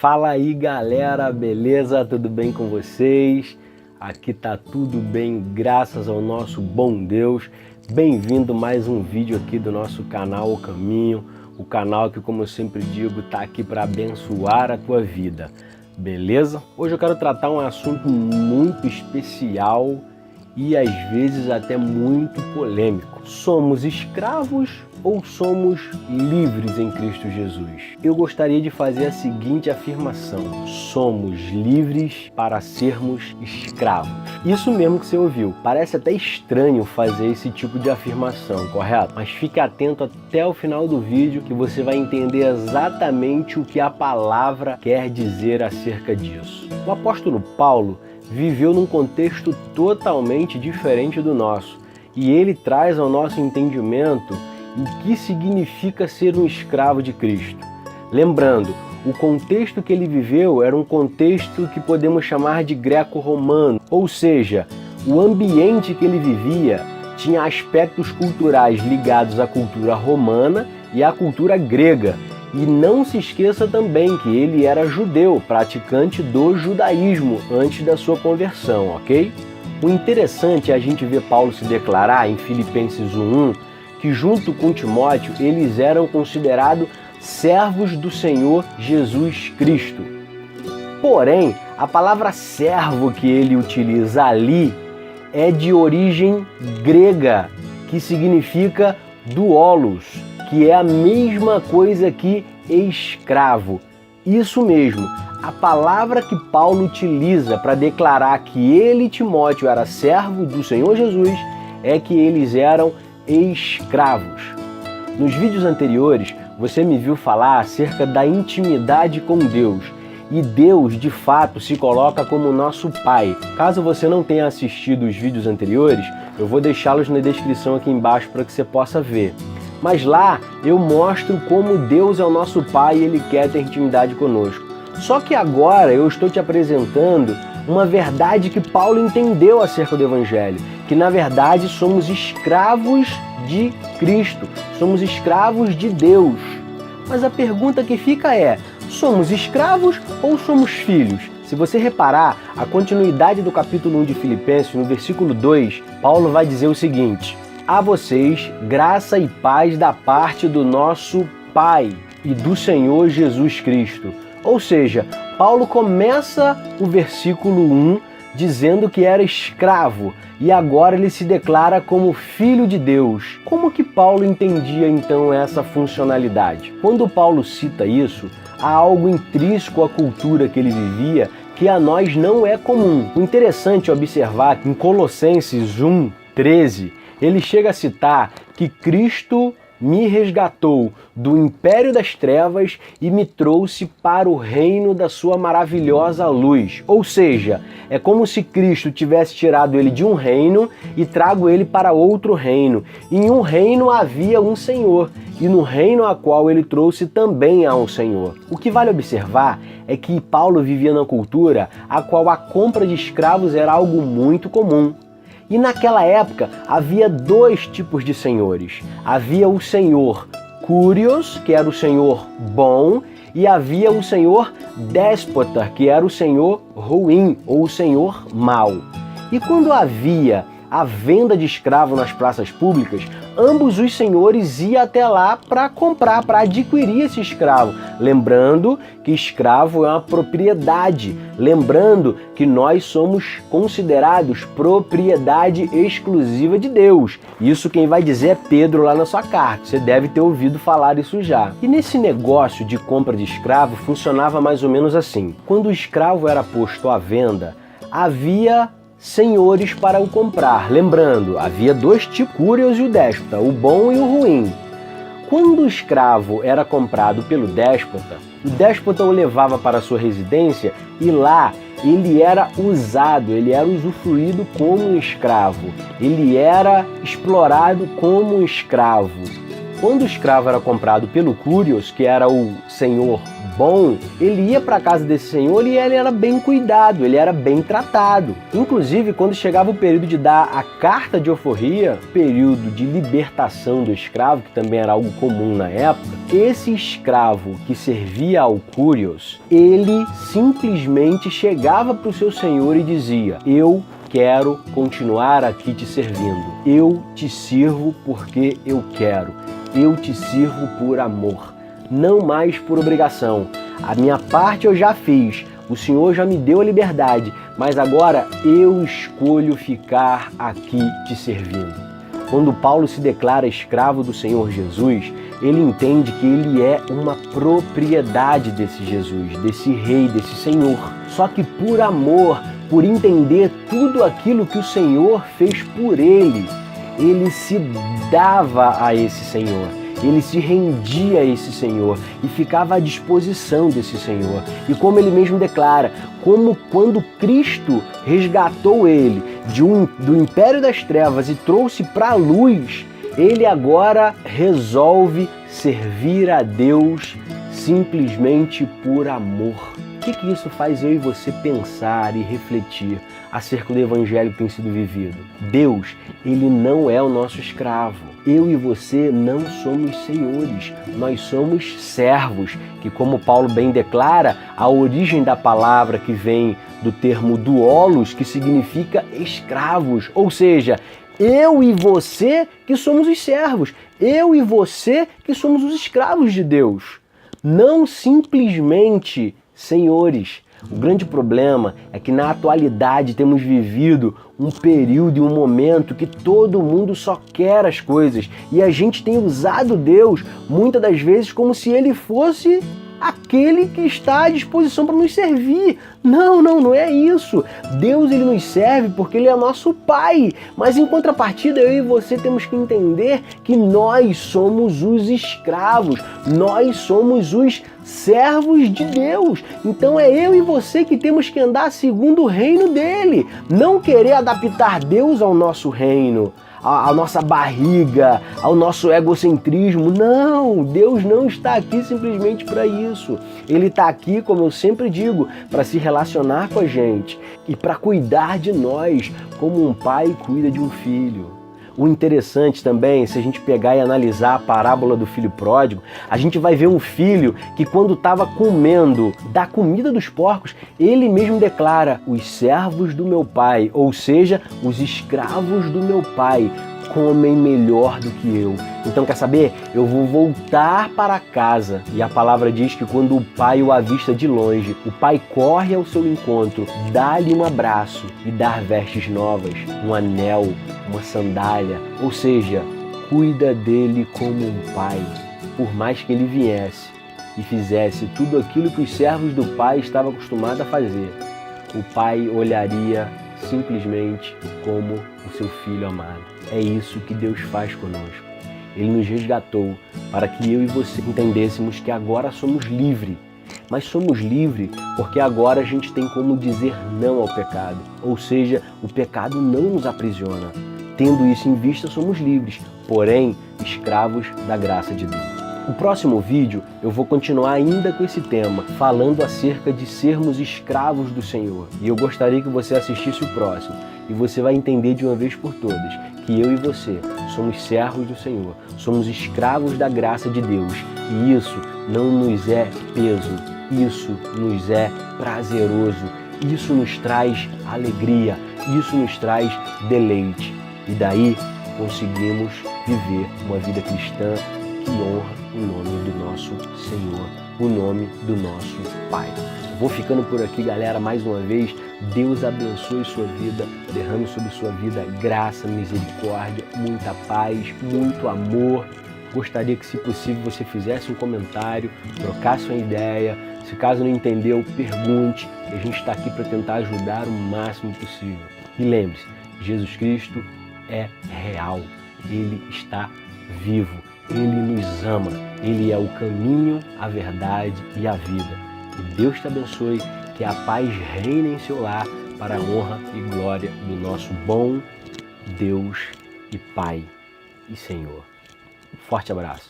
Fala aí galera, beleza? Tudo bem com vocês? Aqui tá tudo bem, graças ao nosso bom Deus. Bem-vindo mais um vídeo aqui do nosso canal O Caminho, o canal que, como eu sempre digo, tá aqui para abençoar a tua vida, beleza? Hoje eu quero tratar um assunto muito especial e às vezes até muito polêmico. Somos escravos ou somos livres em Cristo Jesus? Eu gostaria de fazer a seguinte afirmação: somos livres para sermos escravos. Isso mesmo que você ouviu. Parece até estranho fazer esse tipo de afirmação, correto? Mas fique atento até o final do vídeo que você vai entender exatamente o que a palavra quer dizer acerca disso. O apóstolo Paulo viveu num contexto totalmente diferente do nosso, e ele traz ao nosso entendimento o que significa ser um escravo de Cristo. Lembrando, o contexto que ele viveu era um contexto que podemos chamar de greco-romano, ou seja, o ambiente que ele vivia tinha aspectos culturais ligados à cultura romana e à cultura grega. E não se esqueça também que ele era judeu, praticante do judaísmo antes da sua conversão, ok? O interessante é a gente ver Paulo se declarar em Filipenses 1:1 que junto com Timóteo eles eram considerados servos do Senhor Jesus Cristo. Porém, a palavra servo que ele utiliza ali é de origem grega, que significa doulos, que é a mesma coisa que escravo. Isso mesmo, a palavra que Paulo utiliza para declarar que ele e Timóteo era servo do Senhor Jesus é que eles eram escravos. Nos vídeos anteriores, você me viu falar acerca da intimidade com Deus, e Deus, de fato, se coloca como nosso Pai. Caso você não tenha assistido os vídeos anteriores, eu vou deixá-los na descrição aqui embaixo para que você possa ver. Mas lá eu mostro como Deus é o nosso Pai e Ele quer ter intimidade conosco. Só que agora eu estou te apresentando uma verdade que Paulo entendeu acerca do Evangelho, que na verdade somos escravos de Cristo, somos escravos de Deus. Mas a pergunta que fica é: somos escravos ou somos filhos? Se você reparar, a continuidade do capítulo 1 de Filipenses, no versículo 2, Paulo vai dizer o seguinte: a vocês, graça e paz da parte do nosso Pai e do Senhor Jesus Cristo. Ou seja, Paulo começa o versículo 1 dizendo que era escravo e agora ele se declara como filho de Deus. Como que Paulo entendia então essa funcionalidade? Quando Paulo cita isso, há algo intrínseco à cultura que ele vivia que a nós não é comum. O interessante é observar que em Colossenses 1:13, ele chega a citar que Cristo me resgatou do império das trevas e me trouxe para o reino da sua maravilhosa luz. Ou seja, é como se Cristo tivesse tirado ele de um reino e trago ele para outro reino. Em um reino havia um Senhor, e no reino a qual ele trouxe também há um Senhor. O que vale observar é que Paulo vivia na cultura a qual a compra de escravos era algo muito comum. E naquela época havia dois tipos de senhores. Havia o senhor Curios, que era o senhor bom, e havia o senhor déspota, que era o senhor ruim, ou o senhor mau. E quando havia a venda de escravo nas praças públicas, ambos os senhores iam até lá para comprar, para adquirir esse escravo. Lembrando que escravo é uma propriedade. Lembrando que nós somos considerados propriedade exclusiva de Deus. Isso quem vai dizer é Pedro lá na sua carta. Você deve ter ouvido falar isso já. E nesse negócio de compra de escravo funcionava mais ou menos assim. Quando o escravo era posto à venda, havia senhores para o comprar. Lembrando, havia dois tipos, o Curios e o déspota, o bom e o ruim. Quando o escravo era comprado pelo déspota, o déspota o levava para sua residência e lá ele era usado, ele era usufruído como um escravo, ele era explorado como um escravo. Quando o escravo era comprado pelo Curios, que era o senhor bom, ele ia para a casa desse senhor e ele era bem cuidado, ele era bem tratado. Inclusive, quando chegava o período de dar a carta de alforria, período de libertação do escravo, que também era algo comum na época, esse escravo que servia ao Curios, ele simplesmente chegava para o seu senhor e dizia: eu quero continuar aqui te servindo. Eu te sirvo porque eu quero. Eu te sirvo por amor, não mais por obrigação. A minha parte eu já fiz, o Senhor já me deu a liberdade, mas agora eu escolho ficar aqui te servindo. Quando Paulo se declara escravo do Senhor Jesus, ele entende que ele é uma propriedade desse Jesus, desse rei, desse Senhor. Só que por amor, por entender tudo aquilo que o Senhor fez por ele se dava a esse Senhor. Ele se rendia a esse Senhor e ficava à disposição desse Senhor. E como ele mesmo declara, como quando Cristo resgatou ele do império das trevas e trouxe para a luz, ele agora resolve servir a Deus simplesmente por amor. O que isso faz eu e você pensar e refletir acerca do evangelho que tem sido vivido? Deus, ele não é o nosso escravo. Eu e você não somos senhores, nós somos servos, que, como Paulo bem declara, a origem da palavra que vem do termo doulos, que significa escravos, ou seja, eu e você que somos os servos, eu e você que somos os escravos de Deus, não simplesmente senhores. O grande problema é que na atualidade temos vivido um período e um momento que todo mundo só quer as coisas e a gente tem usado Deus muitas das vezes como se ele fosse aquele que está à disposição para nos servir. Não é isso. Deus, ele nos serve porque ele é nosso Pai. Mas em contrapartida, eu e você temos que entender que nós somos os escravos, nós somos os servos de Deus. Então é eu e você que temos que andar segundo o reino dele, não querer adaptar Deus ao nosso reino, à nossa barriga, ao nosso egocentrismo. Não, Deus não está aqui simplesmente para isso. Ele está aqui, como eu sempre digo, para se relacionar com a gente e para cuidar de nós, como um pai cuida de um filho. O interessante também, se a gente pegar e analisar a parábola do filho pródigo, a gente vai ver um filho que, quando estava comendo da comida dos porcos, ele mesmo declara: os servos do meu pai, ou seja, os escravos do meu pai, comem melhor do que eu. Então, quer saber? Eu vou voltar para casa. E a palavra diz que quando o pai o avista de longe, o pai corre ao seu encontro, dá-lhe um abraço e dá vestes novas, um anel, uma sandália. Ou seja, cuida dele como um pai. Por mais que ele viesse e fizesse tudo aquilo que os servos do pai estavam acostumados a fazer, o pai olharia simplesmente como o seu filho amado. É isso que Deus faz conosco. Ele nos resgatou para que eu e você entendêssemos que agora somos livres. Mas somos livres porque agora a gente tem como dizer não ao pecado. Ou seja, o pecado não nos aprisiona. Tendo isso em vista, somos livres, porém escravos da graça de Deus. No próximo vídeo eu vou continuar ainda com esse tema, falando acerca de sermos escravos do Senhor. E eu gostaria que você assistisse o próximo. E você vai entender de uma vez por todas que eu e você somos servos do Senhor, somos escravos da graça de Deus. E isso não nos é peso, isso nos é prazeroso, isso nos traz alegria, isso nos traz deleite. E daí conseguimos viver uma vida cristã que honra o nome do nosso Senhor, o nome do nosso Pai. Vou ficando por aqui, galera, mais uma vez. Deus abençoe sua vida, derrame sobre sua vida graça, misericórdia, muita paz, muito amor. Gostaria que, se possível, você fizesse um comentário, trocasse uma ideia. Se caso não entendeu, pergunte, que a gente está aqui para tentar ajudar o máximo possível. E lembre-se, Jesus Cristo é real, Ele está vivo, Ele nos ama, Ele é o caminho, a verdade e a vida. E Deus te abençoe, que a paz reine em seu lar para a honra e glória do nosso bom Deus e Pai e Senhor. Um forte abraço.